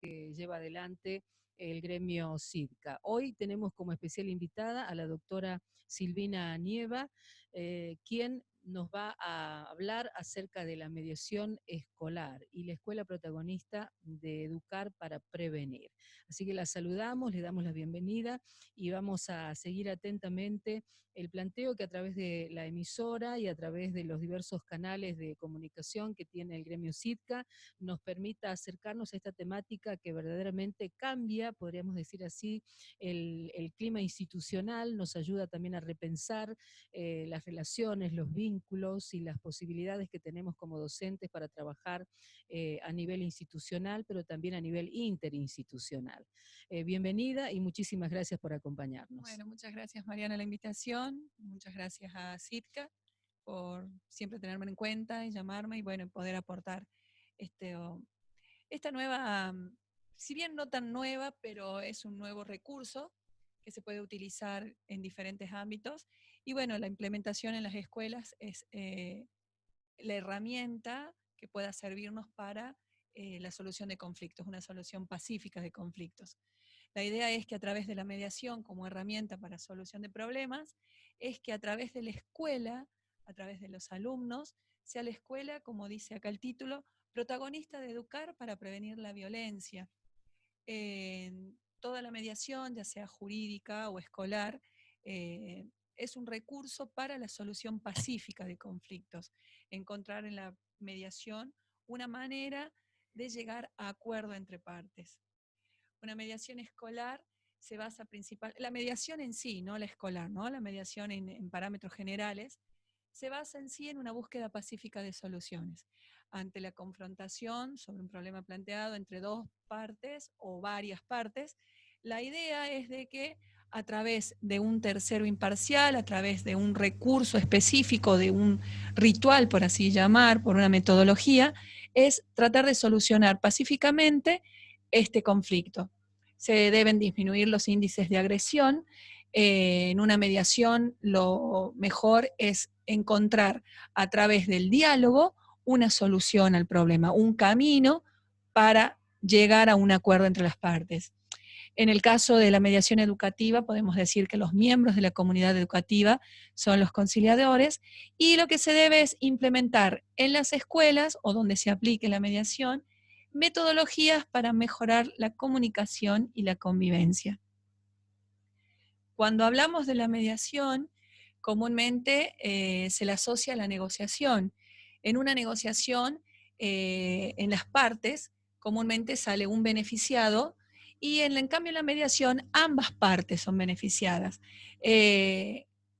que lleva adelante el gremio SIDCA. Hoy tenemos como especial invitada a la doctora Silvina Nieva, quien nos va a hablar acerca de la mediación escolar y la escuela protagonista de Educar para Prevenir. Así que la saludamos, le damos la bienvenida y vamos a seguir atentamente el planteo que a través de la emisora y a través de los diversos canales de comunicación que tiene el gremio SIDCA nos permita acercarnos a esta temática que verdaderamente cambia, podríamos decir así, el clima institucional, nos ayuda también a repensar las relaciones, los vínculos y las posibilidades que tenemos como docentes para trabajar a nivel institucional, pero también a nivel interinstitucional. Bienvenida y muchísimas gracias por acompañarnos. Bueno, muchas gracias Mariana la invitación, muchas gracias a Sitka por siempre tenerme en cuenta y llamarme y bueno, poder aportar este, esta nueva, si bien no tan nueva, pero es un nuevo recurso que se puede utilizar en diferentes ámbitos y bueno, la implementación en las escuelas es la herramienta que pueda servirnos para la solución de conflictos, una solución pacífica de conflictos. La idea es que a través de la mediación como herramienta para solución de problemas, es que a través de la escuela, a través de los alumnos, sea la escuela, como dice acá el título, protagonista de educar para prevenir la violencia. Toda la mediación, ya sea jurídica o escolar, es un recurso para la solución pacífica de conflictos. Encontrar en la mediación una manera de llegar a acuerdo entre partes. Una mediación escolar se basa la mediación en sí, no la escolar, ¿no? La mediación en parámetros generales, se basa en sí en una búsqueda pacífica de soluciones. Ante la confrontación sobre un problema planteado entre dos partes o varias partes, la idea es de que a través de un tercero imparcial, a través de un recurso específico, de un ritual, por así llamar, por una metodología, es tratar de solucionar pacíficamente este conflicto. Se deben disminuir los índices de agresión. En una mediación lo mejor es encontrar a través del diálogo una solución al problema, un camino para llegar a un acuerdo entre las partes. En el caso de la mediación educativa, podemos decir que los miembros de la comunidad educativa son los conciliadores y lo que se debe es implementar en las escuelas o donde se aplique la mediación metodologías para mejorar la comunicación y la convivencia. Cuando hablamos de la mediación, comúnmente se la asocia a la negociación. En una negociación, en las partes, comúnmente sale un beneficiado y en cambio en la mediación ambas partes son beneficiadas.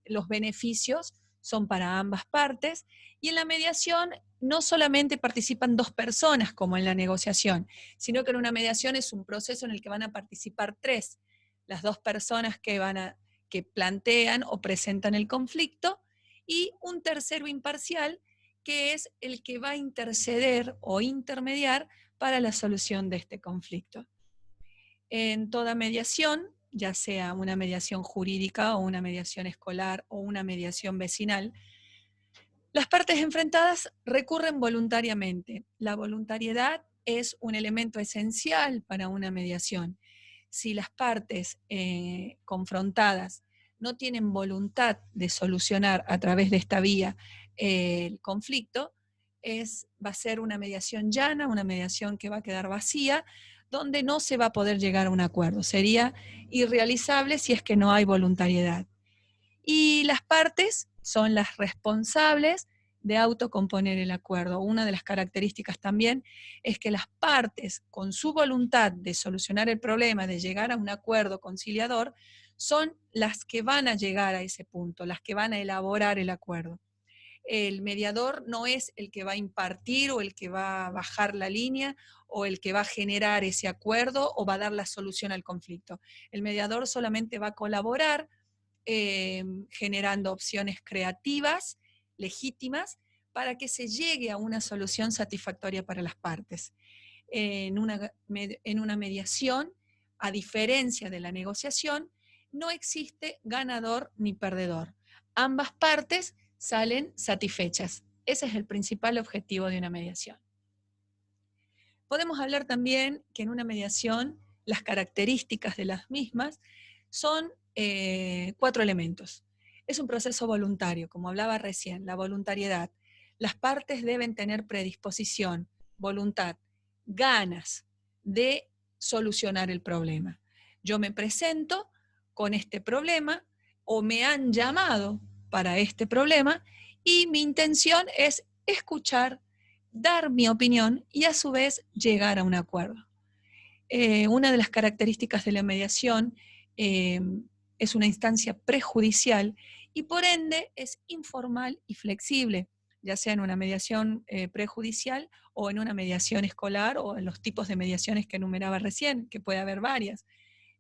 Los beneficios son para ambas partes y en la mediación no solamente participan dos personas como en la negociación, sino que en una mediación es un proceso en el que van a participar tres, las dos personas que plantean o presentan el conflicto, y un tercero imparcial, que es el que va a interceder o intermediar para la solución de este conflicto. En toda mediación, ya sea una mediación jurídica o una mediación escolar o una mediación vecinal, las partes enfrentadas recurren voluntariamente. La voluntariedad es un elemento esencial para una mediación. Si las partes confrontadas no tienen voluntad de solucionar a través de esta vía el conflicto, va a ser una mediación llana, una mediación que va a quedar vacía, donde no se va a poder llegar a un acuerdo. Sería irrealizable si es que no hay voluntariedad. Y las partes son las responsables de autocomponer el acuerdo. Una de las características también es que las partes, con su voluntad de solucionar el problema, de llegar a un acuerdo conciliador, son las que van a llegar a ese punto, las que van a elaborar el acuerdo. El mediador no es el que va a impartir o el que va a bajar la línea o el que va a generar ese acuerdo o va a dar la solución al conflicto. El mediador solamente va a colaborar generando opciones creativas, legítimas, para que se llegue a una solución satisfactoria para las partes. En una mediación, a diferencia de la negociación, no existe ganador ni perdedor. Ambas partes salen satisfechas. Ese es el principal objetivo de una mediación. Podemos hablar también que en una mediación las características de las mismas son 4 elementos. Es un proceso voluntario, como hablaba recién, la voluntariedad. Las partes deben tener predisposición, voluntad, ganas de solucionar el problema. Yo me presento con este problema o me han llamado para este problema y mi intención es escuchar, dar mi opinión y a su vez llegar a un acuerdo. Una de las características de la mediación es una instancia prejudicial y por ende es informal y flexible, ya sea en una mediación prejudicial o en una mediación escolar o en los tipos de mediaciones que enumeraba recién, que puede haber varias.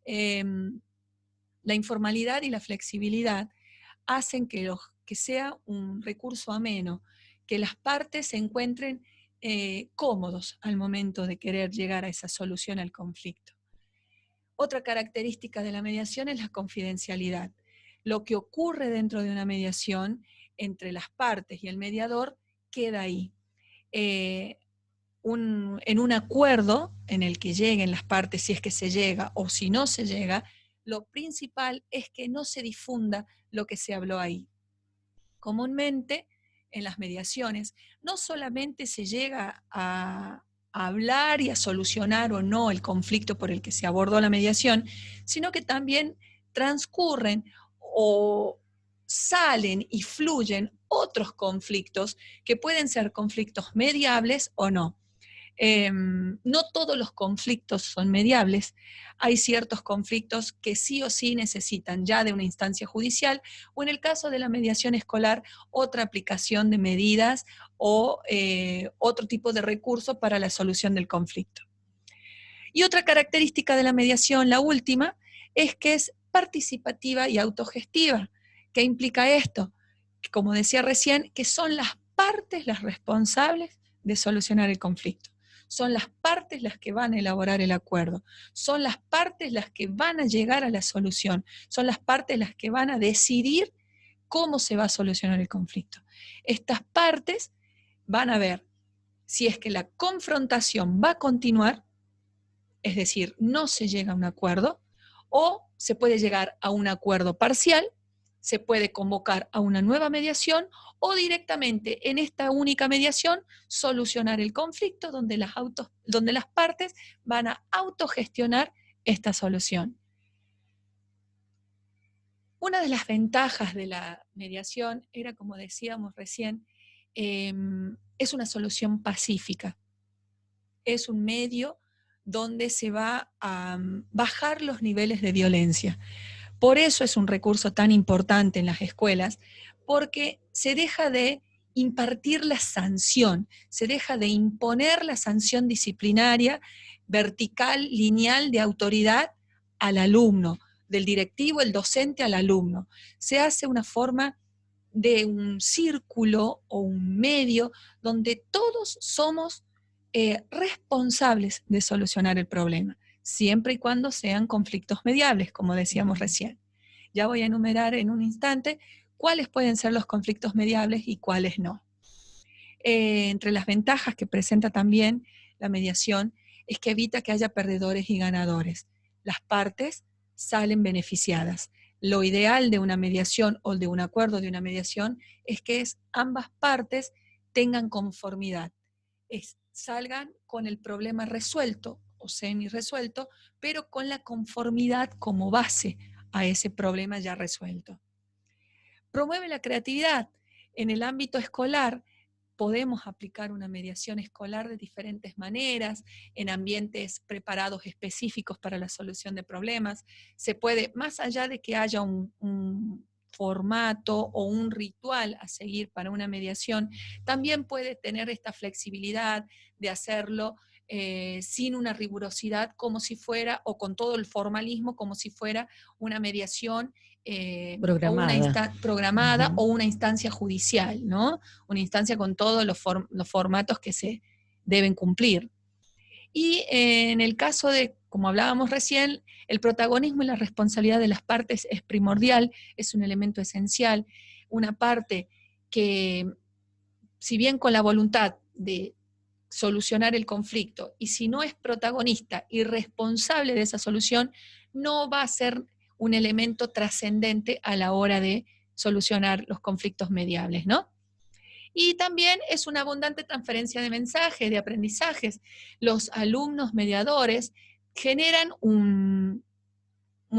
La informalidad y la flexibilidad hacen que sea un recurso ameno, que las partes se encuentren cómodos al momento de querer llegar a esa solución al conflicto. Otra característica de la mediación es la confidencialidad. Lo que ocurre dentro de una mediación entre las partes y el mediador queda ahí. En un acuerdo en el que lleguen las partes, si es que se llega o si no se llega, lo principal es que no se difunda lo que se habló ahí. Comúnmente, en las mediaciones, no solamente se llega a hablar y a solucionar o no el conflicto por el que se abordó la mediación, sino que también transcurren o salen y fluyen otros conflictos que pueden ser conflictos mediables o no. No todos los conflictos son mediables, hay ciertos conflictos que sí o sí necesitan ya de una instancia judicial o en el caso de la mediación escolar, otra aplicación de medidas o otro tipo de recurso para la solución del conflicto. Y otra característica de la mediación, la última, es que es participativa y autogestiva. ¿Qué implica esto? Como decía recién, que son las partes las responsables de solucionar el conflicto. Son las partes las que van a elaborar el acuerdo, son las partes las que van a llegar a la solución, son las partes las que van a decidir cómo se va a solucionar el conflicto. Estas partes van a ver si es que la confrontación va a continuar, es decir, no se llega a un acuerdo, o se puede llegar a un acuerdo parcial, se puede convocar a una nueva mediación o directamente en esta única mediación solucionar el conflicto donde las partes van a autogestionar esta solución. Una de las ventajas de la mediación era, como decíamos recién, es una solución pacífica. Es un medio donde se va a bajar los niveles de violencia. Por eso es un recurso tan importante en las escuelas, porque se deja de impartir la sanción, se deja de imponer la sanción disciplinaria vertical, lineal de autoridad al alumno, del directivo, el docente al alumno. Se hace una forma de un círculo o un medio donde todos somos responsables de solucionar el problema, siempre y cuando sean conflictos mediables, como decíamos recién. Ya voy a enumerar en un instante cuáles pueden ser los conflictos mediables y cuáles no. Entre las ventajas que presenta también la mediación es que evita que haya perdedores y ganadores. Las partes salen beneficiadas. Lo ideal de una mediación o de un acuerdo de una mediación es que ambas partes tengan conformidad, salgan con el problema resuelto o semi-resuelto, pero con la conformidad como base a ese problema ya resuelto. Promueve la creatividad. En el ámbito escolar podemos aplicar una mediación escolar de diferentes maneras, en ambientes preparados específicos para la solución de problemas. Se puede, más allá de que haya un formato o un ritual a seguir para una mediación, también puede tener esta flexibilidad de hacerlo sin una rigurosidad como si fuera, o con todo el formalismo como si fuera una mediación programada o una instancia judicial, ¿no? Una instancia con todos los formatos que se deben cumplir. Y en el caso de, como hablábamos recién, el protagonismo y la responsabilidad de las partes es primordial, es un elemento esencial. Una parte que, si bien con la voluntad de solucionar el conflicto, y si no es protagonista y responsable de esa solución, no va a ser un elemento trascendente a la hora de solucionar los conflictos mediables, ¿no? Y también es una abundante transferencia de mensajes, de aprendizajes. Los alumnos mediadores generan una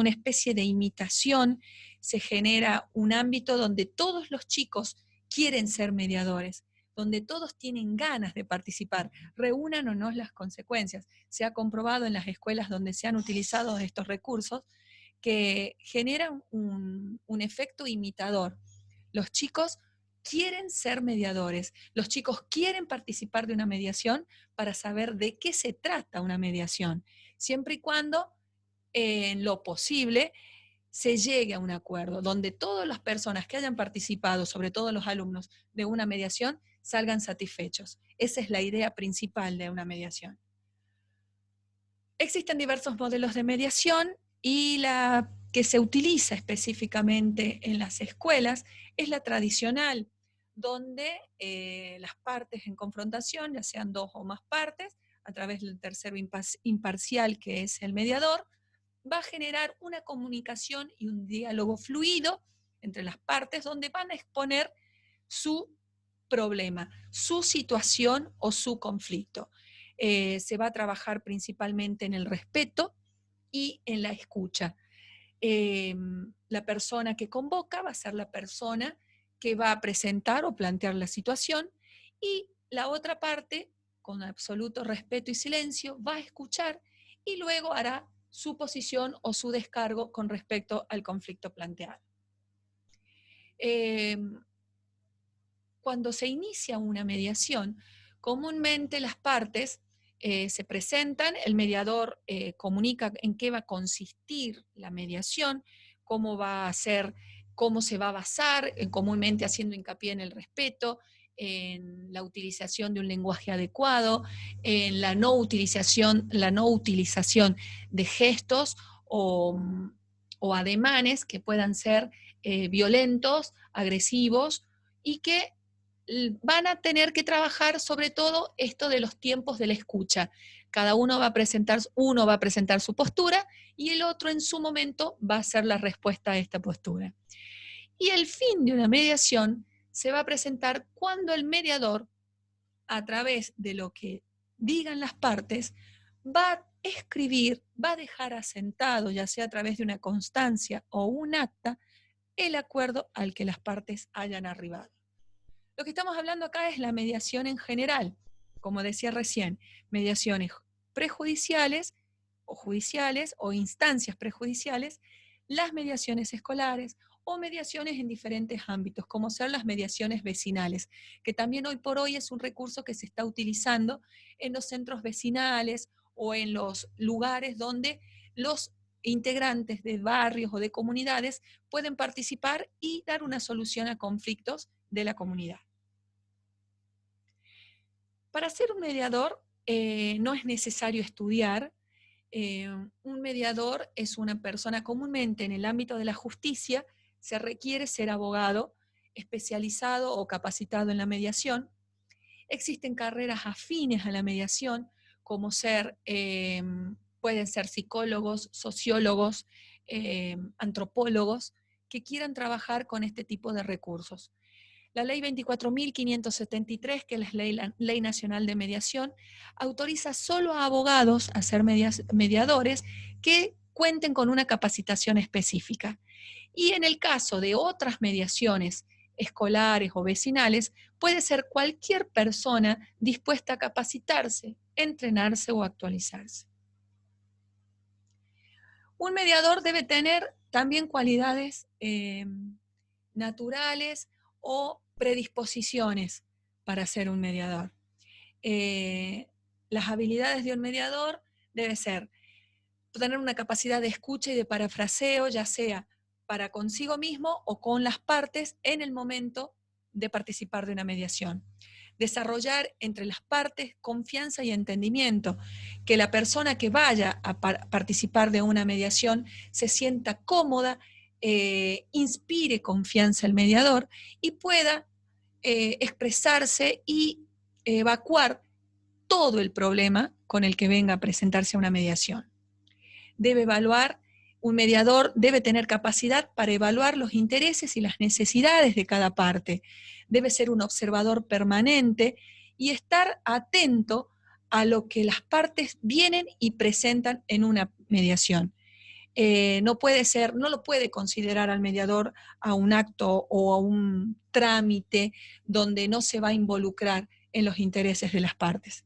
especie de imitación, se genera un ámbito donde todos los chicos quieren ser mediadores, donde todos tienen ganas de participar, reúnan o no las consecuencias. Se ha comprobado en las escuelas donde se han utilizado estos recursos que generan un efecto imitador. Los chicos quieren ser mediadores, los chicos quieren participar de una mediación para saber de qué se trata una mediación, siempre y cuando en lo posible se llegue a un acuerdo, donde todas las personas que hayan participado, sobre todo los alumnos, de una mediación, salgan satisfechos. Esa es la idea principal de una mediación. Existen diversos modelos de mediación y la que se utiliza específicamente en las escuelas es la tradicional, donde las partes en confrontación, ya sean dos o más partes, a través del tercero imparcial que es el mediador, va a generar una comunicación y un diálogo fluido entre las partes donde van a exponer su problema, su situación o su conflicto. Se va a trabajar principalmente en el respeto y en la escucha. La persona que convoca va a ser la persona que va a presentar o plantear la situación, y la otra parte, con absoluto respeto y silencio, va a escuchar y luego hará su posición o su descargo con respecto al conflicto planteado. Cuando se inicia una mediación, comúnmente las partes se presentan, el mediador comunica en qué va a consistir la mediación, cómo va a ser, cómo se va a basar, comúnmente haciendo hincapié en el respeto, en la utilización de un lenguaje adecuado, en la no utilización de gestos o ademanes que puedan ser violentos, agresivos, y que van a tener que trabajar sobre todo esto de los tiempos de la escucha. Cada uno va a presentar su postura y el otro en su momento va a hacer la respuesta a esta postura. Y el fin de una mediación se va a presentar cuando el mediador, a través de lo que digan las partes, va a escribir, va a dejar asentado, ya sea a través de una constancia o un acta, el acuerdo al que las partes hayan arribado. Lo que estamos hablando acá es la mediación en general, como decía recién, mediaciones prejudiciales o judiciales o instancias prejudiciales, las mediaciones escolares o mediaciones en diferentes ámbitos, como ser las mediaciones vecinales, que también hoy por hoy es un recurso que se está utilizando en los centros vecinales o en los lugares donde los integrantes de barrios o de comunidades pueden participar y dar una solución a conflictos de la comunidad. Para ser un mediador no es necesario estudiar. Un mediador es una persona comúnmente en el ámbito de la justicia, se requiere ser abogado, especializado o capacitado en la mediación. Existen carreras afines a la mediación, como pueden ser psicólogos, sociólogos, antropólogos, que quieran trabajar con este tipo de recursos. La ley 24.573, que es la Ley Nacional de Mediación, autoriza solo a abogados a ser mediadores que cuenten con una capacitación específica. Y en el caso de otras mediaciones escolares o vecinales, puede ser cualquier persona dispuesta a capacitarse, entrenarse o actualizarse. Un mediador debe tener también cualidades naturales o predisposiciones para ser un mediador. Las habilidades de un mediador debe ser tener una capacidad de escucha y de parafraseo, ya sea para consigo mismo o con las partes en el momento de participar de una mediación. Desarrollar entre las partes confianza y entendimiento, que la persona que vaya a participar de una mediación se sienta cómoda, inspire confianza al mediador y pueda expresarse y evacuar todo el problema con el que venga a presentarse a una mediación. Debe evaluar, un mediador debe tener capacidad para evaluar los intereses y las necesidades de cada parte. Debe ser un observador permanente y estar atento a lo que las partes vienen y presentan en una mediación. No lo puede considerar al mediador a un acto o a un trámite donde no se va a involucrar en los intereses de las partes.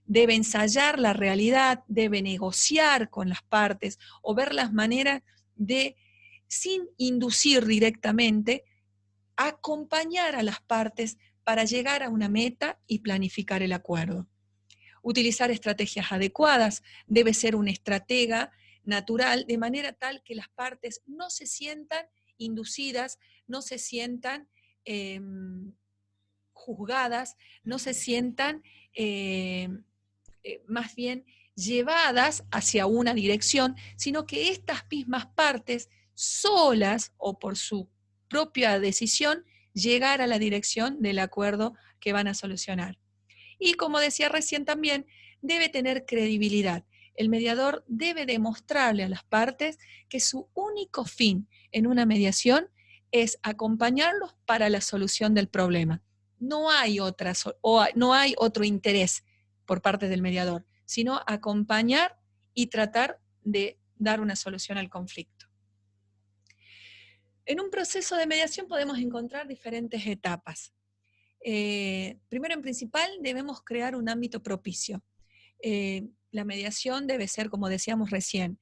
Debe ensayar la realidad, debe negociar con las partes o ver las maneras de, sin inducir directamente, acompañar a las partes para llegar a una meta y planificar el acuerdo. Utilizar estrategias adecuadas, debe ser un estratega natural, de manera tal que las partes no se sientan inducidas, no se sientan juzgadas, no se sientan más bien llevadas hacia una dirección, sino que estas mismas partes, solas o por su propia decisión, llegar a la dirección del acuerdo que van a solucionar. Y como decía recién también, debe tener credibilidad. El mediador debe demostrarle a las partes que su único fin en una mediación es acompañarlos para la solución del problema. No hay otro interés por parte del mediador, sino acompañar y tratar de dar una solución al conflicto. En un proceso de mediación podemos encontrar diferentes etapas. Primero en principal debemos crear un ámbito propicio. La mediación debe ser, como decíamos recién,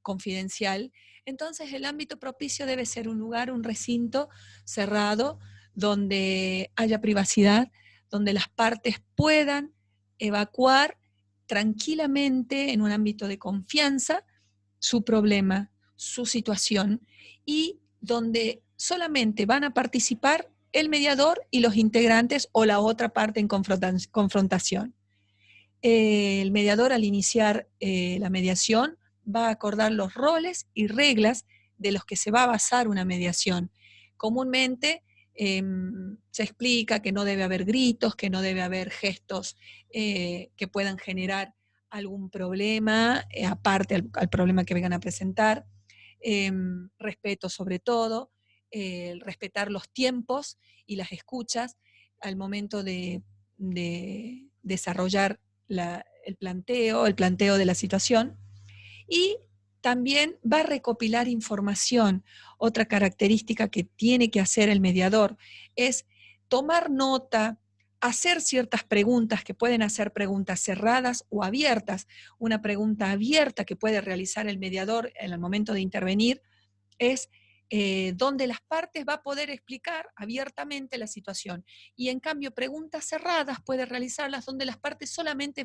confidencial. Entonces el ámbito propicio debe ser un lugar, un recinto cerrado, donde haya privacidad, donde las partes puedan evacuar tranquilamente en un ámbito de confianza su problema, su situación, y donde solamente van a participar el mediador y los integrantes o la otra parte en confrontación. El mediador, al iniciar la mediación, va a acordar los roles y reglas de los que se va a basar una mediación. Comúnmente se explica que no debe haber gritos, que no debe haber gestos que puedan generar algún problema, aparte al problema que vengan a presentar. Respeto sobre todo, respetar los tiempos y las escuchas al momento de desarrollar el planteo de la situación. Y también va a recopilar información. Otra característica que tiene que hacer el mediador es tomar nota, hacer ciertas preguntas que pueden hacer preguntas cerradas o abiertas. Una pregunta abierta que puede realizar el mediador en el momento de intervenir es donde las partes va a poder explicar abiertamente la situación. Y en cambio, preguntas cerradas puede realizarlas donde las partes solamente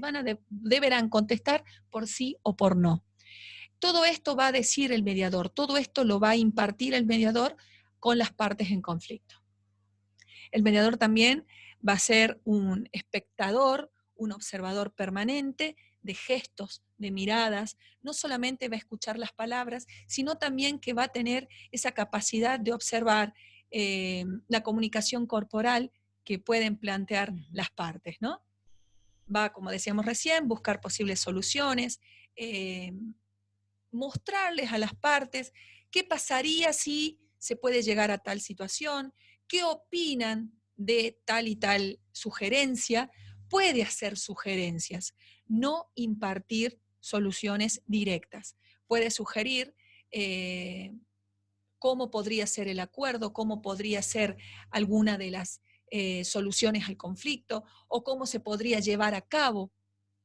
deberán contestar por sí o por no. Todo esto va a decir el mediador, todo esto lo va a impartir el mediador con las partes en conflicto. El mediador también va a ser un espectador, un observador permanente de gestos, de miradas. No solamente va a escuchar las palabras, sino también que va a tener esa capacidad de observar la comunicación corporal que pueden plantear las partes, ¿no? Va, como decíamos recién, buscar posibles soluciones, mostrarles a las partes qué pasaría si se puede llegar a tal situación, qué opinan de tal y tal sugerencia. Puede hacer sugerencias, no impartir soluciones directas. Puede sugerir cómo podría ser el acuerdo, cómo podría ser alguna de las soluciones al conflicto, o cómo se podría llevar a cabo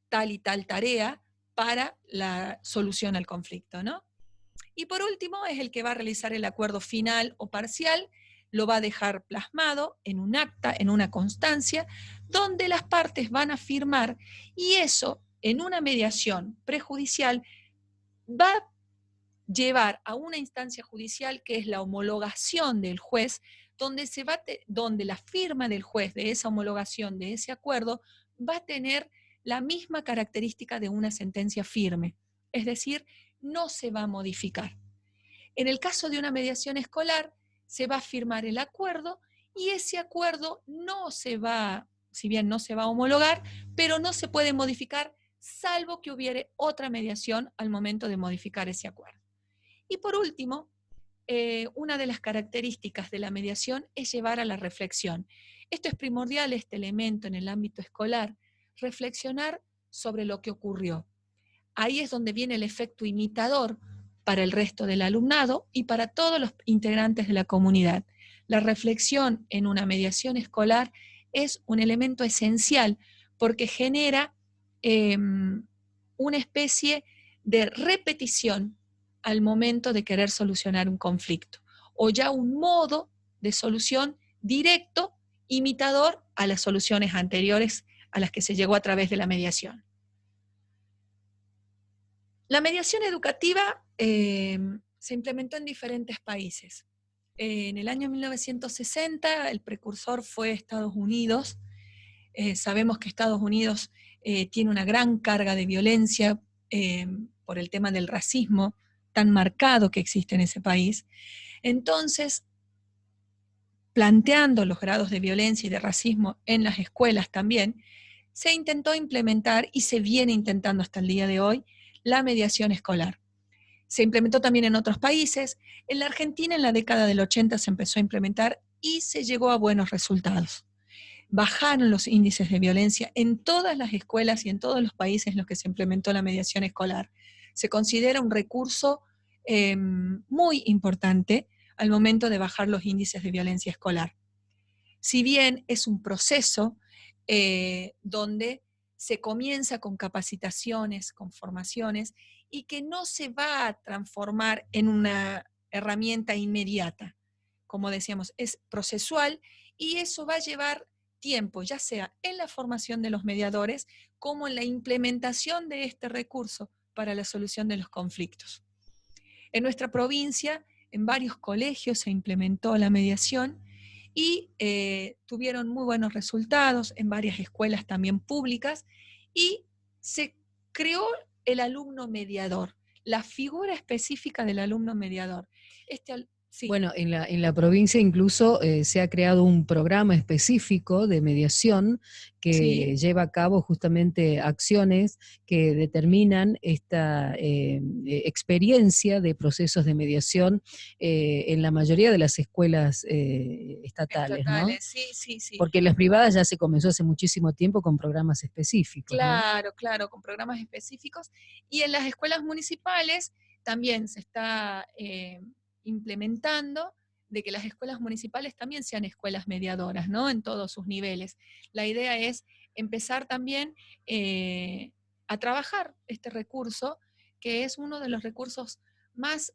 tal y tal tarea para la solución al conflicto, ¿no? Y por último, es el que va a realizar el acuerdo final o parcial, lo va a dejar plasmado en un acta, en una constancia, donde las partes van a firmar, y eso, en una mediación prejudicial, va a llevar a una instancia judicial que es la homologación del juez, donde la firma del juez de esa homologación, de ese acuerdo, va a tener la misma característica de una sentencia firme, es decir, no se va a modificar. En el caso de una mediación escolar, se va a firmar el acuerdo y ese acuerdo no se va si bien no se va a homologar, pero no se puede modificar salvo que hubiere otra mediación al momento de modificar ese acuerdo. Y por último, una de las características de la mediación es llevar a la reflexión. Esto es primordial, este elemento en el ámbito escolar, reflexionar sobre lo que ocurrió. Ahí es donde viene el efecto imitador para el resto del alumnado y para todos los integrantes de la comunidad. La reflexión en una mediación escolar es un elemento esencial porque genera una especie de repetición al momento de querer solucionar un conflicto, o ya un modo de solución directo, imitador a las soluciones anteriores a las que se llegó a través de la mediación. La mediación educativa se implementó en diferentes países. En el año 1960 el precursor fue Estados Unidos. Sabemos que Estados Unidos tiene una gran carga de violencia por el tema del racismo tan marcado que existe en ese país. Entonces, planteando los grados de violencia y de racismo en las escuelas también, se intentó implementar, y se viene intentando hasta el día de hoy, la mediación escolar. Se implementó también en otros países. En la Argentina en la década del 80 se empezó a implementar y se llegó a buenos resultados. Bajaron los índices de violencia en todas las escuelas y en todos los países en los que se implementó la mediación escolar. Se considera un recurso muy importante al momento de bajar los índices de violencia escolar. Si bien es un proceso donde se comienza con capacitaciones, con formaciones, y que no se va a transformar en una herramienta inmediata. Como decíamos, es procesual y eso va a llevar tiempo, ya sea en la formación de los mediadores como en la implementación de este recurso para la solución de los conflictos. En nuestra provincia, en varios colegios se implementó la mediación y tuvieron muy buenos resultados, en varias escuelas también públicas, y se creó el alumno mediador, la figura específica del alumno mediador. Sí. Bueno, en la provincia incluso se ha creado un programa específico de mediación que sí lleva a cabo justamente acciones que determinan esta experiencia de procesos de mediación en la mayoría de las escuelas estatales, ¿no? Sí. Porque en las privadas ya se comenzó hace muchísimo tiempo con programas específicos. Claro, ¿no? Claro, con programas específicos. Y en las escuelas municipales también se está implementando de que las escuelas municipales también sean escuelas mediadoras, ¿no? En todos sus niveles. La idea es empezar también a trabajar este recurso, que es uno de los recursos más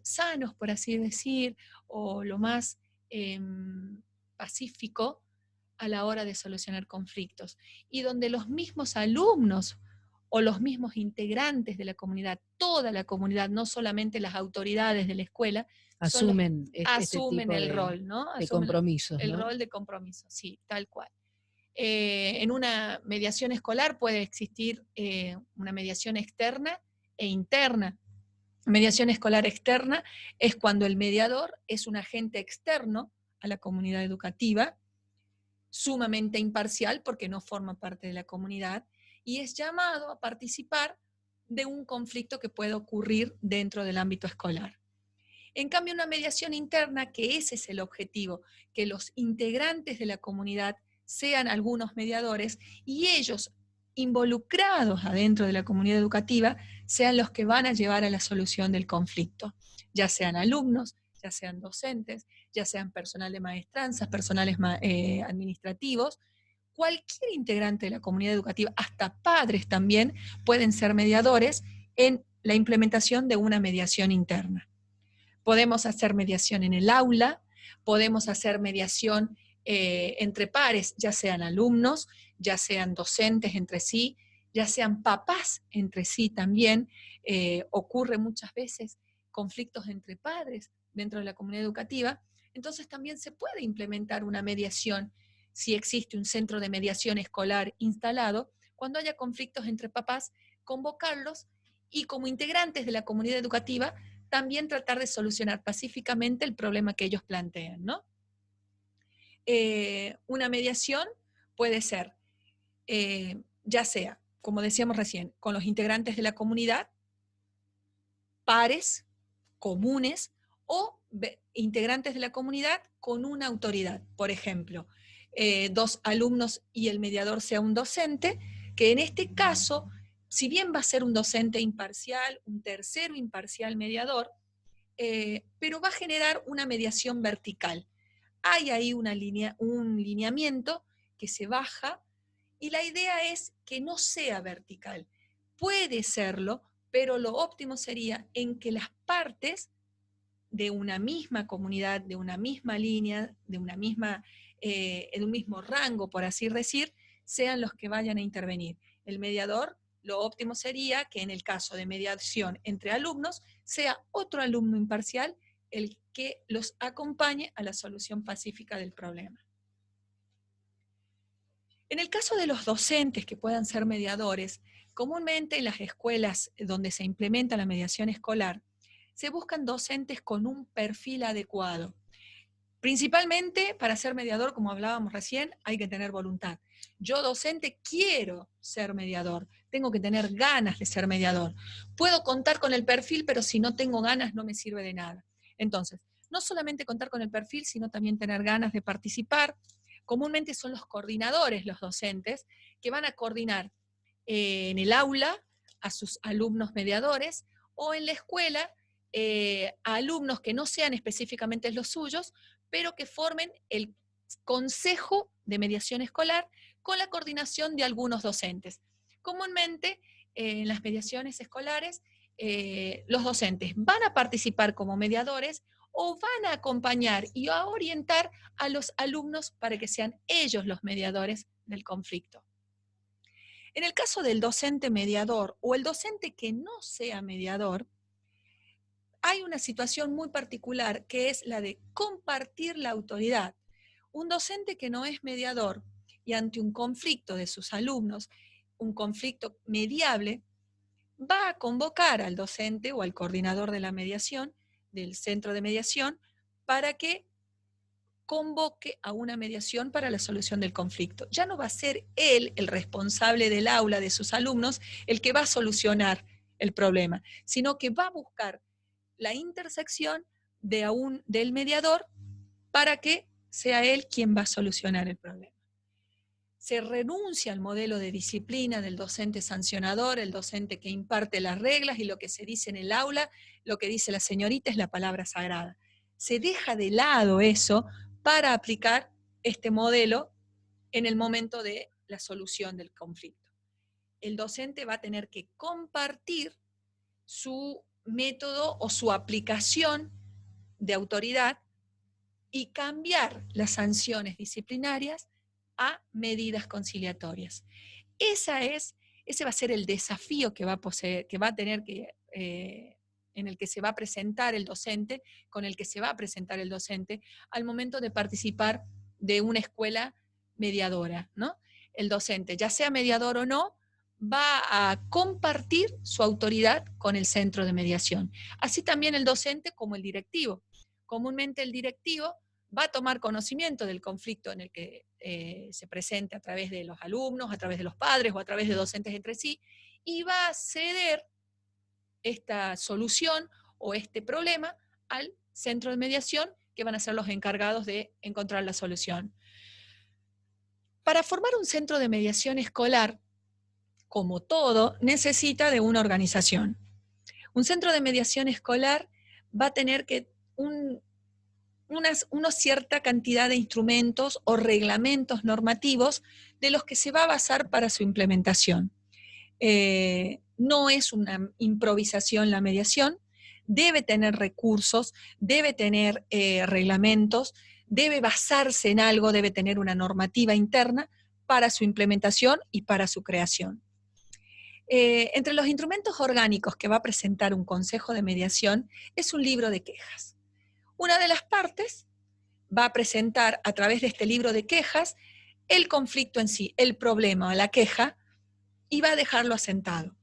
sanos, por así decir, o lo más pacífico a la hora de solucionar conflictos, y donde los mismos alumnos o los mismos integrantes de la comunidad, toda la comunidad, no solamente las autoridades de la escuela, asumen tipo el rol, ¿no? De compromisos, el ¿no? rol de compromiso, sí, tal cual. En una mediación escolar puede existir una mediación externa e interna. Mediación escolar externa es cuando el mediador es un agente externo a la comunidad educativa, sumamente imparcial porque no forma parte de la comunidad y es llamado a participar de un conflicto que puede ocurrir dentro del ámbito escolar. En cambio, una mediación interna, que ese es el objetivo, que los integrantes de la comunidad sean algunos mediadores y ellos, involucrados adentro de la comunidad educativa, sean los que van a llevar a la solución del conflicto, ya sean alumnos, ya sean docentes, ya sean personal de maestranzas, personales administrativos. Cualquier integrante de la comunidad educativa, hasta padres también, pueden ser mediadores en la implementación de una mediación interna. Podemos hacer mediación en el aula, podemos hacer mediación entre pares, ya sean alumnos, ya sean docentes entre sí, ya sean papás entre sí también. Ocurre muchas veces conflictos entre padres dentro de la comunidad educativa, entonces también se puede implementar una mediación si existe un centro de mediación escolar instalado, cuando haya conflictos entre papás, convocarlos y como integrantes de la comunidad educativa también tratar de solucionar pacíficamente el problema que ellos plantean, ¿no? Una mediación puede ser, ya sea, como decíamos recién, con los integrantes de la comunidad, pares, comunes, o integrantes de la comunidad con una autoridad. Por ejemplo, 2 alumnos y el mediador sea un docente, que en este caso, si bien va a ser un docente imparcial, un tercero imparcial mediador, pero va a generar una mediación vertical. Hay ahí un lineamiento que se baja y la idea es que no sea vertical. Puede serlo, pero lo óptimo sería en que las partes de una misma comunidad, de una misma línea, de una misma, en un mismo rango, por así decir, sean los que vayan a intervenir. El mediador, lo óptimo sería que en el caso de mediación entre alumnos, sea otro alumno imparcial el que los acompañe a la solución pacífica del problema. En el caso de los docentes que puedan ser mediadores, comúnmente en las escuelas donde se implementa la mediación escolar, se buscan docentes con un perfil adecuado. Principalmente para ser mediador, como hablábamos recién, hay que tener voluntad. Yo docente quiero ser mediador, tengo que tener ganas de ser mediador. Puedo contar con el perfil, pero si no tengo ganas no me sirve de nada. Entonces, no solamente contar con el perfil, sino también tener ganas de participar. Comúnmente son los coordinadores, los docentes, que van a coordinar en el aula a sus alumnos mediadores o en la escuela a alumnos que no sean específicamente los suyos, pero que formen el consejo de mediación escolar con la coordinación de algunos docentes. Comúnmente en las mediaciones escolares los docentes van a participar como mediadores o van a acompañar y a orientar a los alumnos para que sean ellos los mediadores del conflicto. En el caso del docente mediador o el docente que no sea mediador, hay una situación muy particular que es la de compartir la autoridad. Un docente que no es mediador y ante un conflicto de sus alumnos, un conflicto mediable, va a convocar al docente o al coordinador de la mediación, del centro de mediación, para que convoque a una mediación para la solución del conflicto. Ya no va a ser él, el responsable del aula de sus alumnos, el que va a solucionar el problema, sino que va a buscar la intersección del mediador para que sea él quien va a solucionar el problema. Se renuncia al modelo de disciplina del docente sancionador, el docente que imparte las reglas y lo que se dice en el aula, lo que dice la señorita es la palabra sagrada. Se deja de lado eso para aplicar este modelo en el momento de la solución del conflicto. El docente va a tener que compartir su método o su aplicación de autoridad y cambiar las sanciones disciplinarias a medidas conciliatorias. Ese va a ser el desafío que va a tener en el que se va a presentar el docente, con el que se va a presentar el docente al momento de participar de una escuela mediadora, ¿no? El docente, ya sea mediador o no, va a compartir su autoridad con el centro de mediación. Así también el docente como el directivo. Comúnmente el directivo va a tomar conocimiento del conflicto en el que se presente a través de los alumnos, a través de los padres o a través de docentes entre sí, y va a ceder esta solución o este problema al centro de mediación, que van a ser los encargados de encontrar la solución. Para formar un centro de mediación escolar, como todo, necesita de una organización. Un centro de mediación escolar va a tener que una cierta cantidad de instrumentos o reglamentos normativos de los que se va a basar para su implementación. No es una improvisación la mediación, debe tener recursos, debe tener reglamentos, debe basarse en algo, debe tener una normativa interna para su implementación y para su creación. Entre los instrumentos orgánicos que va a presentar un consejo de mediación es un libro de quejas. Una de las partes va a presentar a través de este libro de quejas el conflicto en sí, el problema, la queja, y va a dejarlo asentado.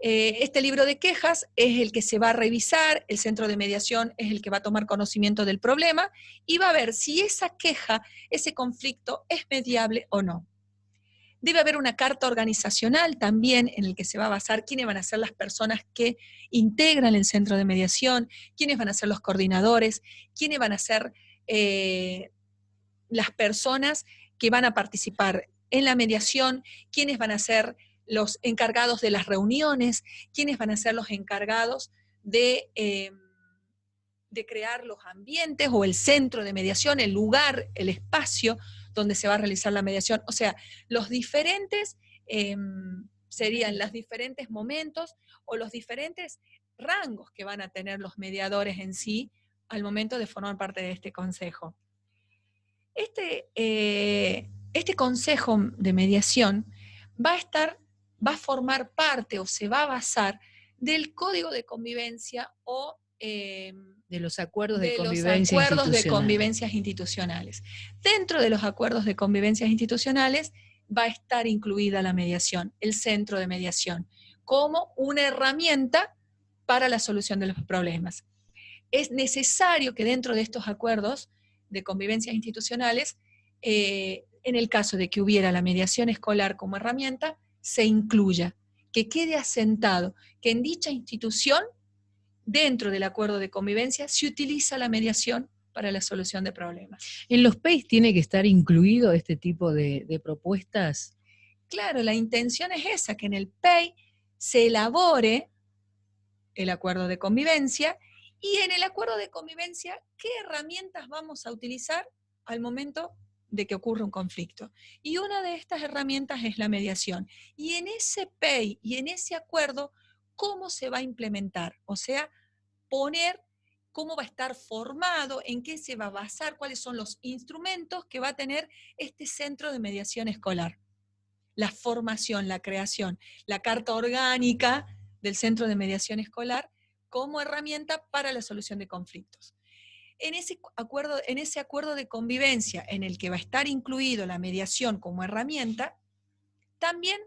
Este libro de quejas es el que se va a revisar, el centro de mediación es el que va a tomar conocimiento del problema y va a ver si esa queja, ese conflicto es mediable o no. Debe haber una carta organizacional también en el que se va a basar quiénes van a ser las personas que integran el centro de mediación, quiénes van a ser los coordinadores, quiénes van a ser las personas que van a participar en la mediación, quiénes van a ser los encargados de las reuniones, quiénes van a ser los encargados de crear los ambientes o el centro de mediación, el lugar, el espacio donde se va a realizar la mediación. O sea, los diferentes serían los diferentes momentos o los diferentes rangos que van a tener los mediadores en sí al momento de formar parte de este consejo. Este consejo de mediación va a formar parte o se va a basar del código de convivencia o de los acuerdos de convivencias institucionales. Dentro de los acuerdos de convivencias institucionales va a estar incluida la mediación, el centro de mediación, como una herramienta para la solución de los problemas. Es necesario que dentro de estos acuerdos de convivencias institucionales, en el caso de que hubiera la mediación escolar como herramienta, se incluya, que quede asentado, que en dicha institución, dentro del acuerdo de convivencia, se utiliza la mediación para la solución de problemas. ¿En los PEIs tiene que estar incluido este tipo de propuestas? Claro, la intención es esa, que en el PEI se elabore el acuerdo de convivencia y en el acuerdo de convivencia, ¿qué herramientas vamos a utilizar al momento de que ocurra un conflicto? Y una de estas herramientas es la mediación. Y en ese PEI y en ese acuerdo, ¿cómo se va a implementar? O sea, poner cómo va a estar formado, en qué se va a basar, cuáles son los instrumentos que va a tener este centro de mediación escolar. La formación, la creación, la carta orgánica del centro de mediación escolar como herramienta para la solución de conflictos. En ese acuerdo de convivencia en el que va a estar incluido la mediación como herramienta, también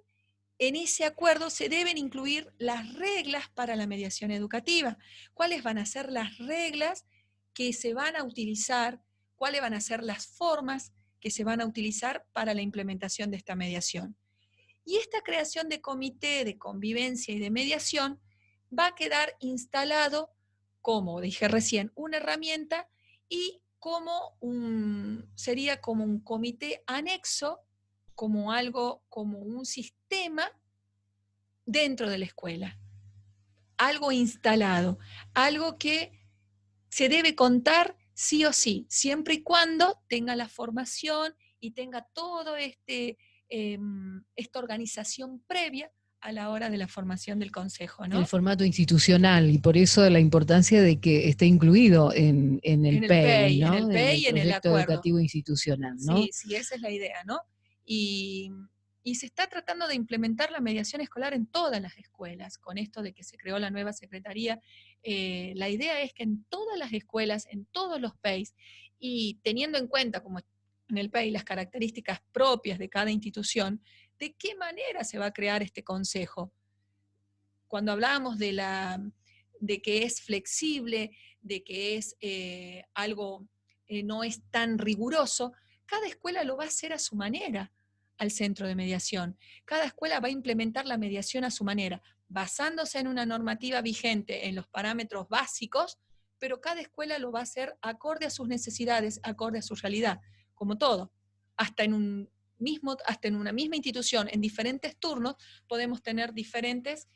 en ese acuerdo se deben incluir las reglas para la mediación educativa. ¿Cuáles van a ser las reglas que se van a utilizar? ¿Cuáles van a ser las formas que se van a utilizar para la implementación de esta mediación? Y esta creación de comité de convivencia y de mediación va a quedar instalado, como dije recién, una herramienta y sería como un comité anexo, como un sistema dentro de la escuela. Algo instalado, algo que se debe contar sí o sí, siempre y cuando tenga la formación y tenga todo esta organización previa a la hora de la formación del consejo, ¿no? El formato institucional, y por eso la importancia de que esté incluido en el PEI, ¿no? En el PEI y en el proyecto acuerdo educativo institucional, ¿no? Sí, sí, esa es la idea, ¿no? Y se está tratando de implementar la mediación escolar en todas las escuelas, con esto de que se creó la nueva secretaría. La idea es que en todas las escuelas, en todos los PEIs, y teniendo en cuenta, como en el PEI, las características propias de cada institución, ¿de qué manera se va a crear este consejo? Cuando hablábamos de que es flexible, de que es algo no es tan riguroso, cada escuela lo va a hacer a su manera al centro de mediación. Cada escuela va a implementar la mediación a su manera, basándose en una normativa vigente, en los parámetros básicos, pero cada escuela lo va a hacer acorde a sus necesidades, acorde a su realidad, como todo. Hasta en una misma institución, en diferentes turnos, podemos tener diferentes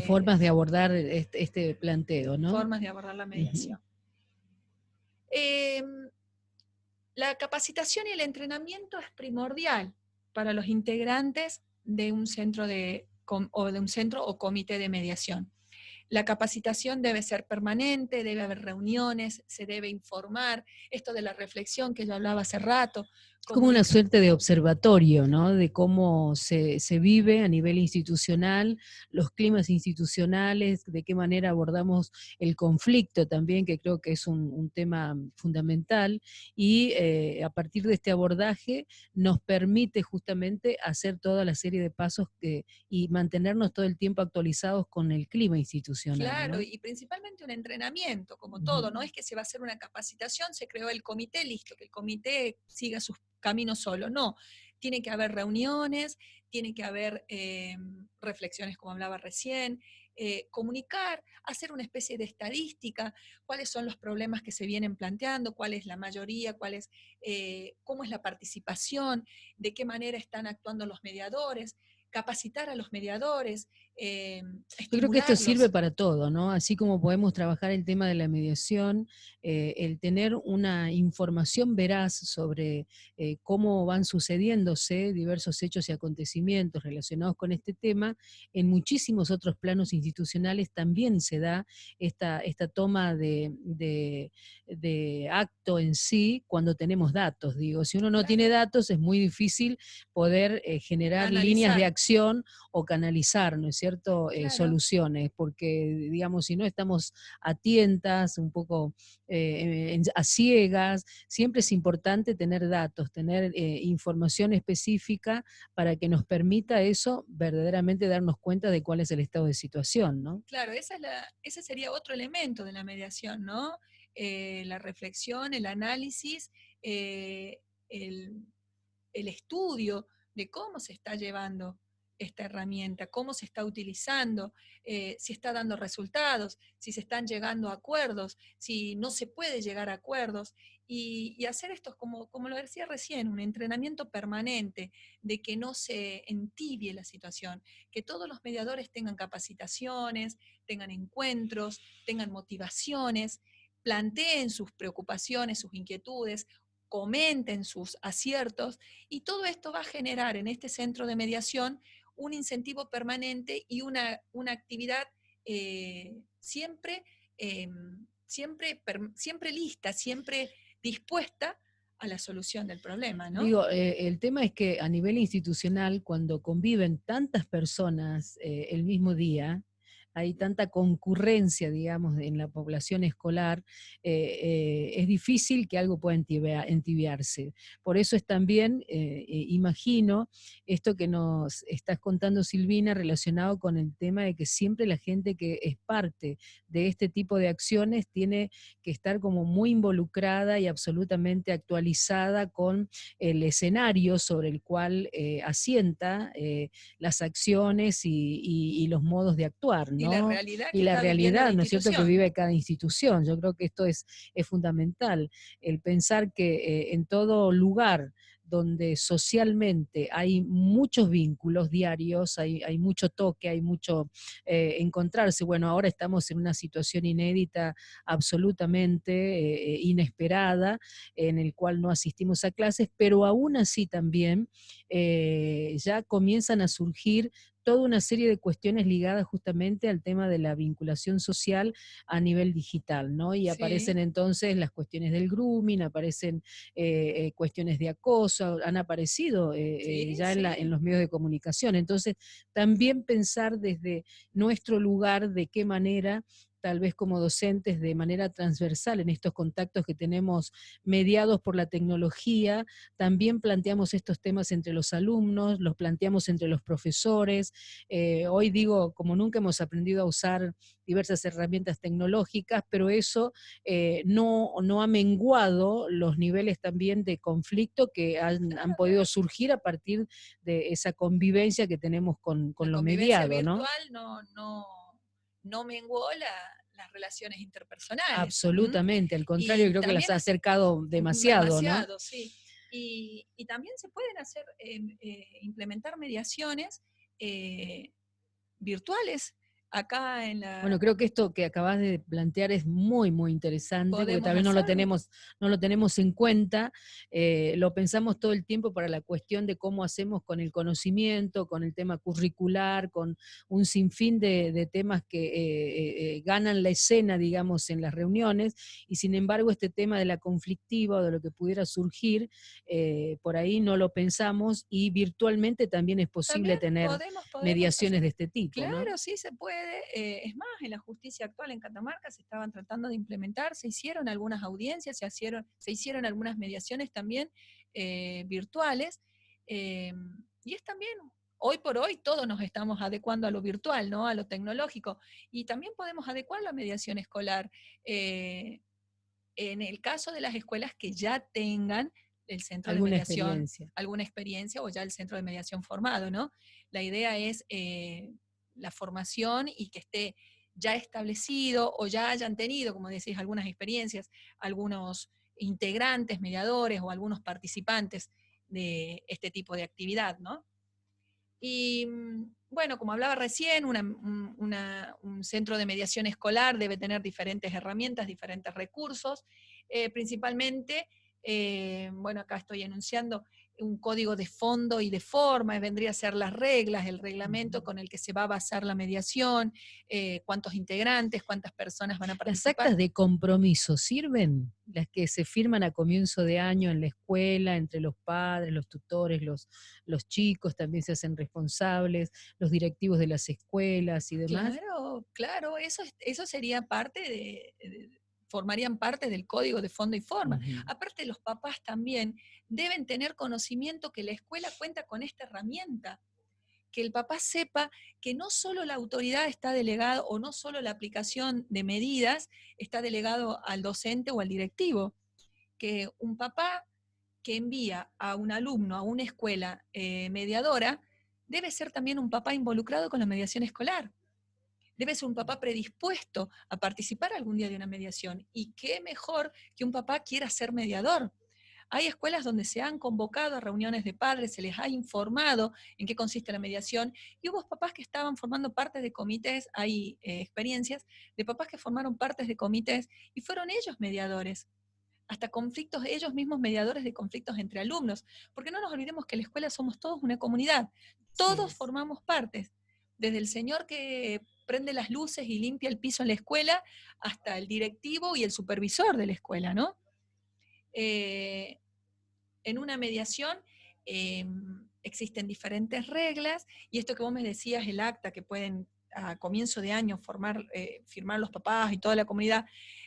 formas de abordar este planteo, ¿no? Formas de abordar la mediación. La capacitación y el entrenamiento es primordial para los integrantes de un centro o comité de mediación. La capacitación debe ser permanente, debe haber reuniones, se debe informar, esto de la reflexión que yo hablaba hace rato. Como una suerte de observatorio, ¿no? De cómo se vive a nivel institucional, los climas institucionales, de qué manera abordamos el conflicto también, que creo que es un tema fundamental, y a partir de este abordaje nos permite justamente hacer toda la serie de pasos y mantenernos todo el tiempo actualizados con el clima institucional. Claro, ¿no? Y principalmente un entrenamiento, como todo, no es que se va a hacer una capacitación, se creó el comité, listo, que el comité siga sus caminos solo, no. tiene que haber reuniones, tiene que haber reflexiones, como hablaba recién, comunicar, hacer una especie de estadística, cuáles son los problemas que se vienen planteando, cuál es la mayoría, cómo es la participación, de qué manera están actuando los mediadores, capacitar a los mediadores, Yo creo que esto sirve estimularlos. para todo, ¿no? Así como podemos trabajar el tema de la mediación, el tener una información veraz sobre cómo van sucediéndose diversos hechos y acontecimientos relacionados con este tema, en muchísimos otros planos institucionales también se da esta toma de acto en sí cuando tenemos datos. Digo, si uno no Claro, tiene datos es muy difícil poder generar líneas de analizar, acción o canalizar, ¿no es cierto?, claro. soluciones, porque, digamos, si no estamos a tientas, un poco a ciegas, siempre es importante tener datos, tener información específica para que nos permita eso verdaderamente darnos cuenta de cuál es el estado de situación, ¿no? Claro, ese sería otro elemento de la mediación, ¿no? La reflexión, el análisis, eh, el, el estudio de cómo se está llevando esta herramienta, cómo se está utilizando, si está dando resultados, si se están llegando a acuerdos, si no se puede llegar a acuerdos, y hacer esto, como lo decía recién, un entrenamiento permanente de que no se entibie la situación, que todos los mediadores tengan capacitaciones, tengan encuentros, tengan motivaciones, planteen sus preocupaciones, sus inquietudes, comenten sus aciertos, y todo esto va a generar en este centro de mediación un incentivo permanente y una actividad siempre, siempre lista, siempre dispuesta a la solución del problema, ¿no? Digo, el tema es que a nivel institucional, cuando conviven tantas personas el mismo día, hay tanta concurrencia, digamos, en la población escolar, es difícil que algo pueda entibiarse. Por eso es también, imagino, esto que nos estás contando, Silvina, relacionado con el tema de que siempre la gente que es parte de este tipo de acciones tiene que estar como muy involucrada y absolutamente actualizada con el escenario sobre el cual asienta las acciones y los modos de actuar, Y la ¿no? realidad Y que la está viviendo la realidad, ¿no es cierto?, que institución. vive cada institución. Yo creo que esto es fundamental, el pensar que en todo lugar donde socialmente hay muchos vínculos diarios, hay mucho toque, hay mucho encontrarse. Bueno, ahora estamos en una situación inédita, absolutamente inesperada, en el cual no asistimos a clases, pero aún así también ya comienzan a surgir toda una serie de cuestiones ligadas justamente al tema de la vinculación social a nivel digital, ¿no? Y aparecen Sí, entonces las cuestiones del grooming, aparecen cuestiones de acoso, han aparecido sí, ya en sí. los medios de comunicación. Entonces, también pensar desde nuestro lugar de qué manera tal vez como docentes de manera transversal en estos contactos que tenemos mediados por la tecnología, también planteamos estos temas entre los alumnos, los planteamos entre los profesores. Hoy digo, como nunca hemos aprendido a usar diversas herramientas tecnológicas, pero eso no ha menguado los niveles también de conflicto que han podido Nada. surgir a partir de esa convivencia que tenemos La con lo convivencia mediado, ¿no? virtual no menguó las relaciones interpersonales. ¿M? Absolutamente, al contrario, Y creo que las también ha acercado demasiado, ¿no? demasiado, sí. Y también se pueden hacer, implementar mediaciones eh, virtuales acá en Bueno, la... creo que esto que acabas de plantear es muy, muy interesante, porque Podemos tal vez hacerlo. no lo tenemos en cuenta, lo pensamos todo el tiempo para la cuestión de cómo hacemos con el conocimiento, con el tema curricular, con un sinfín de temas que ganan la escena, digamos, en las reuniones, y sin embargo este tema de la conflictiva o de lo que pudiera surgir, por ahí no lo pensamos, y virtualmente también es posible También tener podemos mediaciones hacer. de este tipo, ¿no? Claro, sí se puede. Es más, en la justicia actual en Catamarca se estaban tratando de implementar, se hicieron algunas audiencias, se hicieron algunas mediaciones también virtuales. eh, y es también, hoy por hoy todos nos estamos adecuando a lo virtual, ¿no? A lo tecnológico. Y también podemos adecuar la mediación escolar. En el caso de las escuelas que ya tengan el centro de alguna mediación, experiencia. alguna experiencia o ya el centro de mediación formado, ¿no? La idea es la formación y que esté ya establecido o ya hayan tenido, como decís, algunas experiencias, algunos integrantes, mediadores o algunos participantes de este tipo de actividad, ¿no? Y bueno, como hablaba recién, un centro de mediación escolar debe tener diferentes herramientas, diferentes recursos, principalmente, bueno, acá estoy enunciando un código de fondo y de forma, vendría a ser las reglas, el reglamento con el que se va a basar la mediación, cuántos integrantes, cuántas personas van a ¿Las participar. actas de compromiso sirven? Las que se firman a comienzo de año en la escuela, entre los padres, los tutores, los chicos también se hacen responsables, los directivos de las escuelas y demás. Claro, claro, eso sería parte formarían parte del código de fondo y forma. Ujú. Aparte, los papás también deben tener conocimiento que la escuela cuenta con esta herramienta, que el papá sepa que no solo la autoridad está delegada o no solo la aplicación de medidas está delegado al docente o al directivo, que un papá que envía a un alumno a una escuela mediadora debe ser también un papá involucrado con la mediación escolar. Debe ser un papá predispuesto a participar algún día de una mediación. Y qué mejor que un papá quiera ser mediador. Hay escuelas donde se han convocado a reuniones de padres, se les ha informado en qué consiste la mediación, y hubo papás que estaban formando parte de comités, hay experiencias de papás que formaron partes de comités y fueron ellos mediadores, hasta conflictos, ellos mismos mediadores de conflictos entre alumnos, porque no nos olvidemos que en la escuela somos todos una comunidad, todos formamos partes, desde el señor que prende las luces y limpia el piso en la escuela, hasta el directivo y el supervisor de la escuela, ¿no? En una mediación existen diferentes reglas, y esto que vos me decías, el acta que pueden a comienzo de año firmar los papás y toda la comunidad,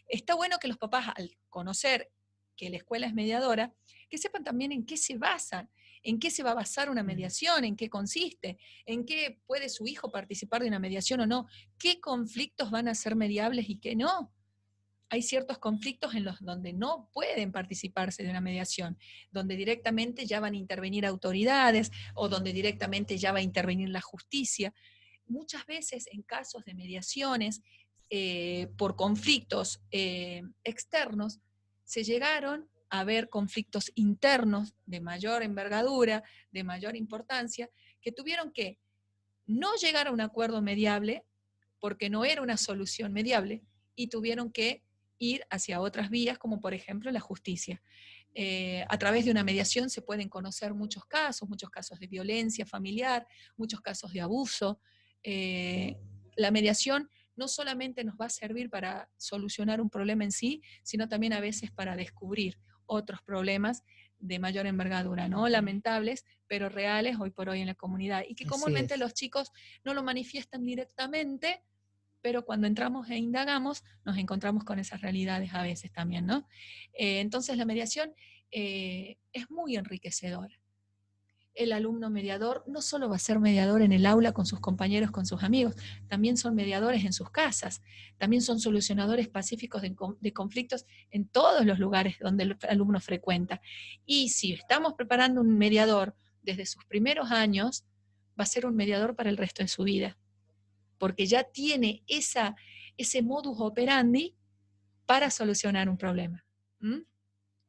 está bueno que los papás, al conocer que la escuela es mediadora, que sepan también en qué se basan, en qué se va a basar una mediación, en qué consiste, en qué puede su hijo participar de una mediación o no, qué conflictos van a ser mediables y qué no. Hay ciertos conflictos en los donde no pueden participarse de una mediación, donde directamente ya van a intervenir autoridades o donde directamente ya va a intervenir la justicia. Muchas veces en casos de mediaciones por conflictos externos, se llegaron a ver conflictos internos de mayor envergadura, de mayor importancia, que tuvieron que no llegar a un acuerdo mediable porque no era una solución mediable y tuvieron que ir hacia otras vías, como por ejemplo la justicia. A través de una mediación se pueden conocer muchos casos de violencia familiar, muchos casos de abuso. La mediación no solamente nos va a servir para solucionar un problema en sí, sino también a veces para descubrir otros problemas de mayor envergadura, ¿no? Lamentables, pero reales hoy por hoy en la comunidad, y que Así comúnmente es. los chicos no lo manifiestan directamente, pero cuando entramos e indagamos, nos encontramos con esas realidades a veces también, ¿no? Entonces la mediación es muy enriquecedora. El alumno mediador no solo va a ser mediador en el aula con sus compañeros, con sus amigos, también son mediadores en sus casas, también son solucionadores pacíficos de conflictos en todos los lugares donde el alumno frecuenta. Y si estamos preparando un mediador desde sus primeros años, va a ser un mediador para el resto de su vida, porque ya tiene ese modus operandi para solucionar un problema. ¿Mm?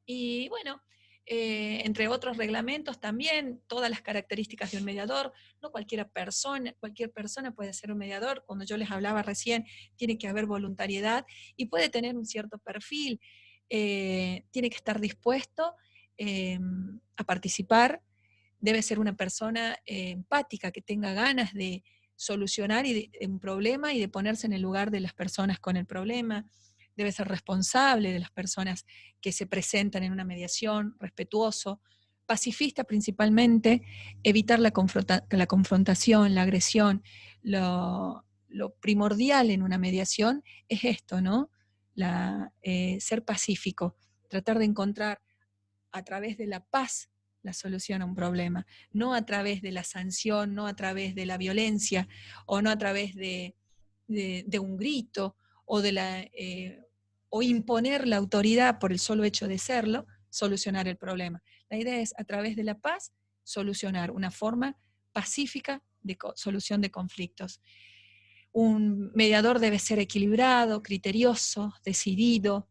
Y bueno, entre otros reglamentos también, todas las características de un mediador, no cualquier persona puede ser un mediador. Cuando yo les hablaba recién, tiene que haber voluntariedad y puede tener un cierto perfil, tiene que estar dispuesto a participar, debe ser una persona empática, que tenga ganas de solucionar un problema y de ponerse en el lugar de las personas con el problema, debe ser responsable de las personas que se presentan en una mediación, respetuoso, pacifista principalmente, evitar la confrontación, la agresión. Lo primordial en una mediación es esto, ¿no? Ser pacífico, tratar de encontrar a través de la paz la solución a un problema, no a través de la sanción, no a través de la violencia, o no a través de un grito, o, o imponer la autoridad por el solo hecho de serlo, solucionar el problema. La idea es, a través de la paz, solucionar una forma pacífica de solución de conflictos. Un mediador debe ser equilibrado, criterioso, decidido,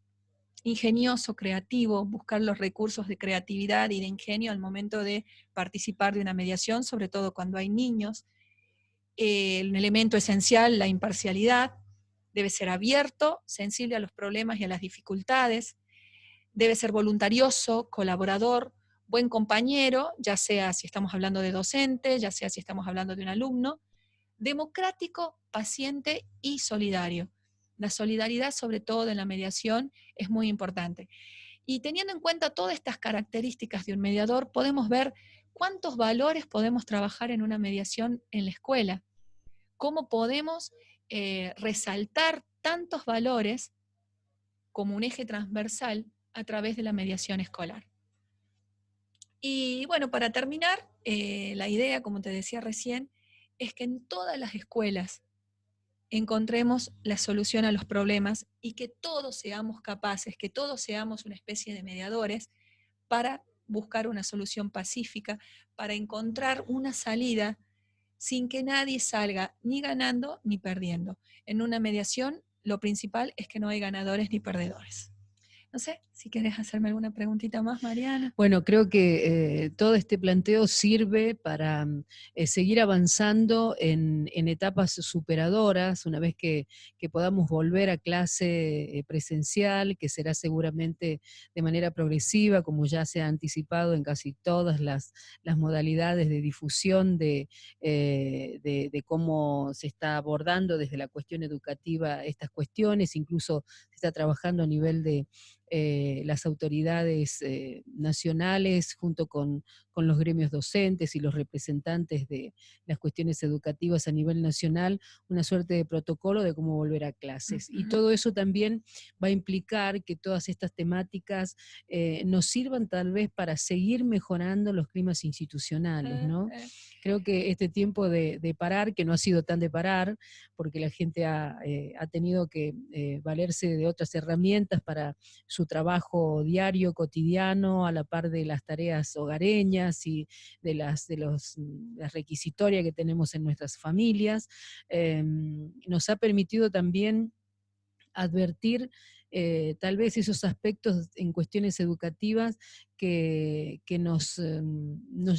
ingenioso, creativo, buscar los recursos de creatividad y de ingenio al momento de participar de una mediación, sobre todo cuando hay niños. Un elemento esencial, la imparcialidad, debe ser abierto, sensible a los problemas y a las dificultades, debe ser voluntarioso, colaborador, buen compañero, ya sea si estamos hablando de docente, ya sea si estamos hablando de un alumno, democrático, paciente y solidario. La solidaridad, sobre todo en la mediación, es muy importante. Y teniendo en cuenta todas estas características de un mediador, podemos ver cuántos valores podemos trabajar en una mediación en la escuela, cómo podemos resaltar tantos valores como un eje transversal a través de la mediación escolar. Y bueno, para terminar, la idea, como te decía recién, es que en todas las escuelas encontremos la solución a los problemas y que todos seamos capaces, que todos seamos una especie de mediadores para buscar una solución pacífica, para encontrar una salida sin que nadie salga ni ganando ni perdiendo. En una mediación, lo principal es que no hay ganadores ni perdedores. No sé, si quieres hacerme alguna preguntita más, Mariana. Bueno, creo que todo este planteo sirve para seguir avanzando en etapas superadoras, una vez que podamos volver a clase presencial, que será seguramente de manera progresiva, como ya se ha anticipado en casi todas las modalidades de difusión de cómo se está abordando desde la cuestión educativa estas cuestiones, incluso se está trabajando a nivel de las autoridades nacionales junto con los gremios docentes y los representantes de las cuestiones educativas a nivel nacional, una suerte de protocolo de cómo volver a clases. Y todo eso también va a implicar que todas estas temáticas nos sirvan tal vez para seguir mejorando los climas institucionales, ¿no? Creo que este tiempo de parar, que no ha sido tan de parar, porque la gente ha tenido que valerse de otras herramientas para su trabajo diario, cotidiano, a la par de las tareas hogareñas y de las requisitorias que tenemos en nuestras familias, nos ha permitido también advertir tal vez esos aspectos en cuestiones educativas que nos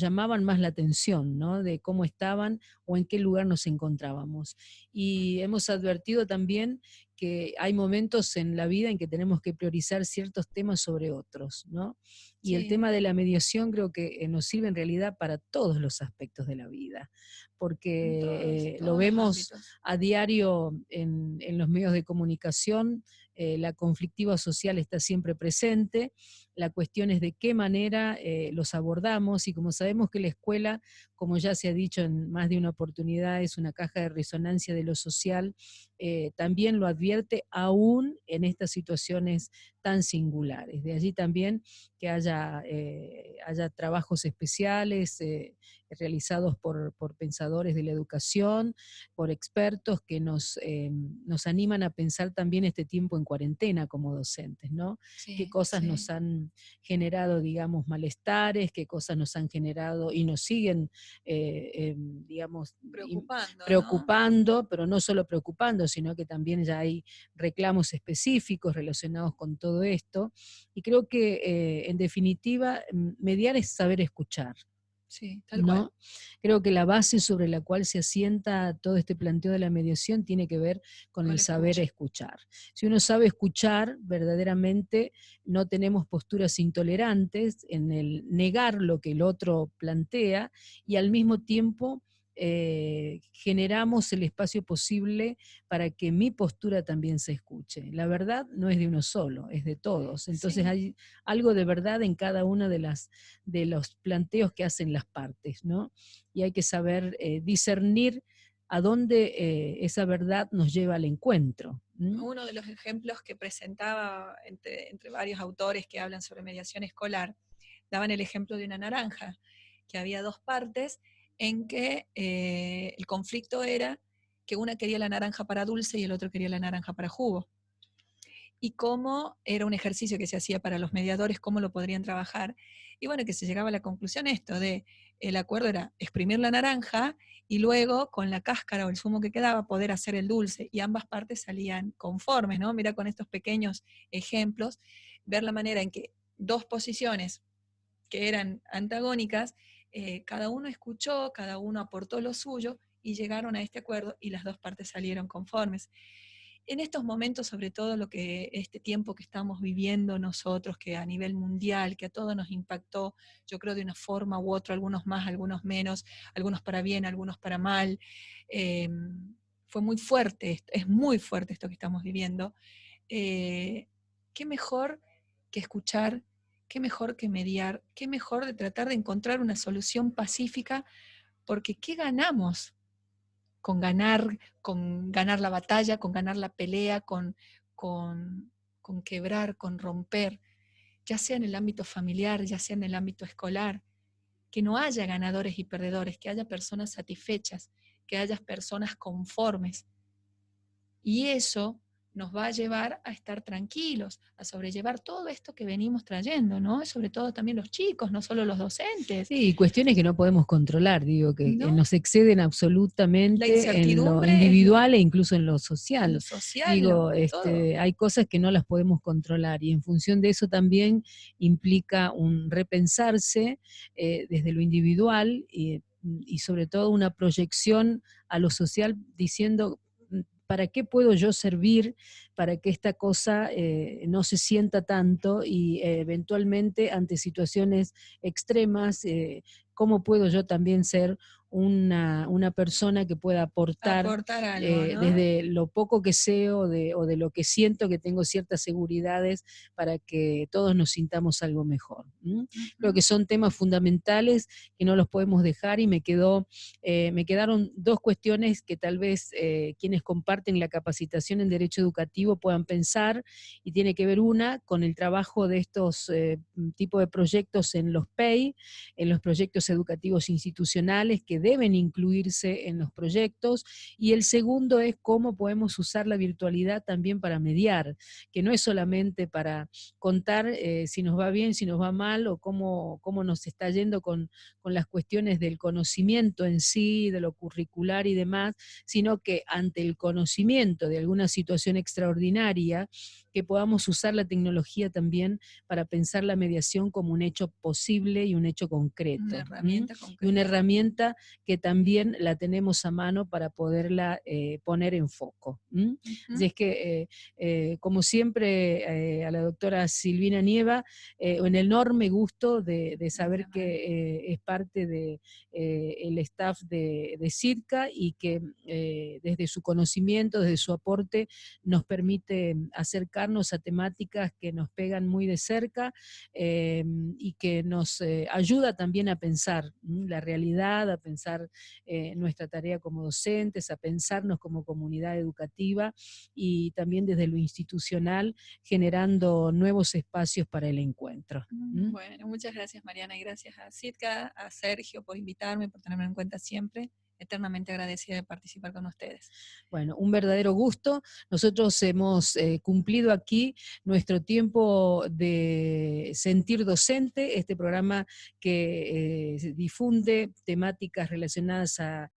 llamaban más la atención, ¿no? De cómo estaban o en qué lugar nos encontrábamos. Y hemos advertido también que hay momentos en la vida en que tenemos que priorizar ciertos temas sobre otros, ¿no? Y sí. El tema de la mediación creo que nos sirve en realidad para todos los aspectos de la vida, porque todos lo vemos a diario en los medios de comunicación, la conflictiva social está siempre presente, la cuestión es de qué manera los abordamos, y como sabemos que la escuela, como ya se ha dicho en más de una oportunidad, es una caja de resonancia de lo social, también lo advierte aún en estas situaciones tan singulares. De allí también que haya trabajos especiales realizados por pensadores de la educación, por expertos que nos animan a pensar también este tiempo en cuarentena como docentes, ¿no? Sí, qué cosas nos han generado, digamos, malestares, qué cosas nos han generado y nos siguen, digamos, preocupando, ¿no? Pero no solo preocupando, sino que también ya hay reclamos específicos relacionados con todo esto. Y creo que, en definitiva, mediar es saber escuchar. Sí, tal cual. ¿No? Creo que la base sobre la cual se asienta todo este planteo de la mediación tiene que ver con el saber escuchar. Si uno sabe escuchar, verdaderamente no tenemos posturas intolerantes en el negar lo que el otro plantea, y al mismo tiempo generamos el espacio posible para que mi postura también se escuche. La verdad no es de uno solo, es de todos. Entonces hay algo de verdad en cada una de los planteos que hacen las partes, ¿no? Y hay que saber discernir a dónde esa verdad nos lleva al encuentro. Uno de los ejemplos que presentaba entre varios autores que hablan sobre mediación escolar, daban el ejemplo de una naranja, que había dos partes en que el conflicto era que una quería la naranja para dulce y el otro quería la naranja para jugo. y cómo era un ejercicio que se hacía para los mediadores, cómo lo podrían trabajar. Y bueno, que se llegaba a la conclusión esto de, el acuerdo era exprimir la naranja y luego con la cáscara o el zumo que quedaba poder hacer el dulce, y ambas partes salían conformes, ¿no? Mira, con estos pequeños ejemplos, ver la manera en que dos posiciones que eran antagónicas, cada uno escuchó, cada uno aportó lo suyo y llegaron a este acuerdo y las dos partes salieron conformes. En estos momentos, sobre todo lo que este tiempo que estamos viviendo nosotros, que a nivel mundial, que a todos nos impactó, yo creo de una forma u otra, algunos más, algunos menos, algunos para bien, algunos para mal, eh, fue muy fuerte, es muy fuerte esto que estamos viviendo. ¿Qué mejor que escuchar? ¿Qué mejor que mediar? ¿Qué mejor de tratar de encontrar una solución pacífica? Porque ¿qué ganamos con ganar la batalla, con ganar la pelea, con, con quebrar, con romper, ya sea en el ámbito familiar, ya sea en el ámbito escolar? Que no haya ganadores y perdedores, que haya personas satisfechas, que haya personas conformes. Y eso nos va a llevar a estar tranquilos, a sobrellevar todo esto que venimos trayendo, ¿no? Sobre todo también los chicos, no solo los docentes. Sí, cuestiones que no podemos controlar, digo, que ¿No? nos exceden La absolutamente en lo incertidumbre es individual e incluso en lo lo social. social, Digo, todo. hay cosas que no las podemos controlar y en función de eso también implica un repensarse desde lo individual y sobre todo una proyección a lo social diciendo ¿para qué puedo yo servir para que esta cosa no se sienta tanto y eventualmente ante situaciones extremas, cómo puedo yo también ser una persona que pueda aportar Aportar algo, ¿no? desde lo poco que sé o de lo que siento que tengo ciertas seguridades para que todos nos sintamos algo mejor. Creo Ujú. que son temas fundamentales que no los podemos dejar y me quedaron dos cuestiones que tal vez quienes comparten la capacitación en Derecho Educativo puedan pensar, y tiene que ver una con el trabajo de estos tipos de proyectos en los PEI, en los proyectos educativos institucionales que deben incluirse en los proyectos, y el segundo es cómo podemos usar la virtualidad también para mediar, que no es solamente para contar si nos va bien, si nos va mal o cómo nos está yendo con las cuestiones del conocimiento en sí, de lo curricular y demás, sino que ante el conocimiento de alguna situación extraordinaria, que podamos usar la tecnología también para pensar la mediación como un hecho posible y un hecho Una concreto. herramienta Y una concreta. herramienta que también la tenemos a mano para poderla poner en foco. Así Ujú. es que, como siempre, a la doctora Silvina Nieva, un enorme gusto de saber que es parte de el staff de CIDCA y que desde su conocimiento, desde su aporte, nos permite acercarnos a temáticas que nos pegan muy de cerca y que nos ayuda también a pensar la realidad, a pensar nuestra tarea como docentes, a pensarnos como comunidad educativa y también desde lo institucional generando nuevos espacios para el encuentro. Bueno, muchas gracias Mariana y gracias a Sitka, a Sergio por invitarme, por tenerme en cuenta siempre. Eternamente agradecida de participar con ustedes. Bueno, un verdadero gusto. Nosotros hemos cumplido aquí nuestro tiempo de Sentir Docente, este programa que difunde temáticas relacionadas a